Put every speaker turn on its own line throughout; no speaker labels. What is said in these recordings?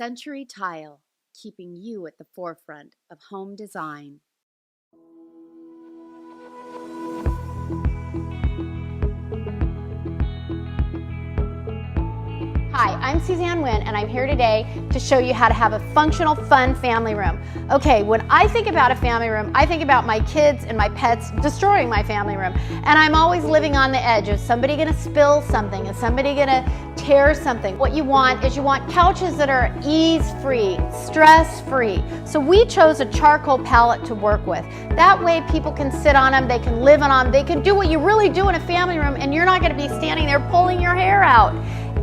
Century Tile, keeping you at the forefront of home design.
Hi, I'm Suzanne Wynn, and I'm here today to show you how to have a functional, fun family room. Okay, when I think about a family room, I think about my kids and my pets destroying my family room. And I'm always living on the edge. Is somebody gonna spill something? Is somebody gonna tear something? What you want is you want couches that are ease-free, stress-free. So we chose a charcoal palette to work with. That way people can sit on them, they can live on them, they can do what you really do in a family room, and you're not gonna be standing there pulling your hair out.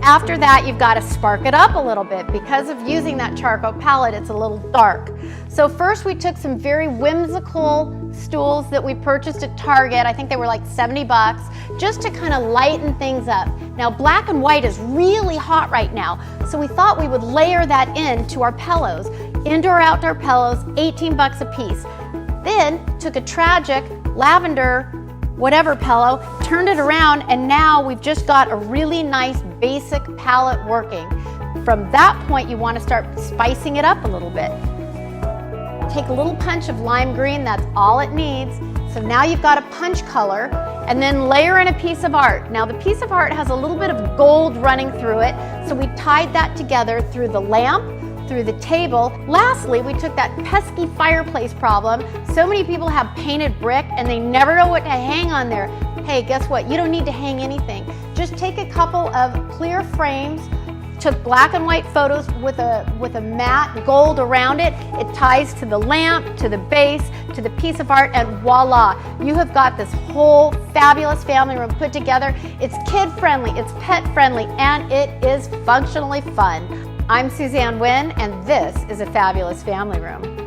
After that, you've got to spark it up a little bit. Because of using that charcoal palette, it's a little dark. So first we took some very whimsical stools that we purchased at Target. I think they were like 70 bucks, just to kind of lighten things up. Now black and white is really hot right now, so we thought we would layer that into our pillows. Indoor, outdoor pillows, 18 bucks a piece. Then took a tragic lavender whatever pillow, turned it around, and now we've just got a really nice basic palette working. From that point, you want to start spicing it up a little bit. Take a little punch of lime green, that's all it needs. So now you've got a punch color, and then layer in a piece of art. Now the piece of art has a little bit of gold running through it, so we tied that together through the lamp, through the table. Lastly, we took that pesky fireplace problem. So many people have painted brick and they never know what to hang on there. Hey, guess what? You don't need to hang anything. Just take a couple of clear frames, took black and white photos with a matte gold around it. It ties to the lamp, to the base, to the piece of art, and voila, you have got this whole fabulous family room put together. It's kid-friendly, it's pet-friendly, and it is functionally fun. I'm Suzanne Wynn, and this is a fabulous family room.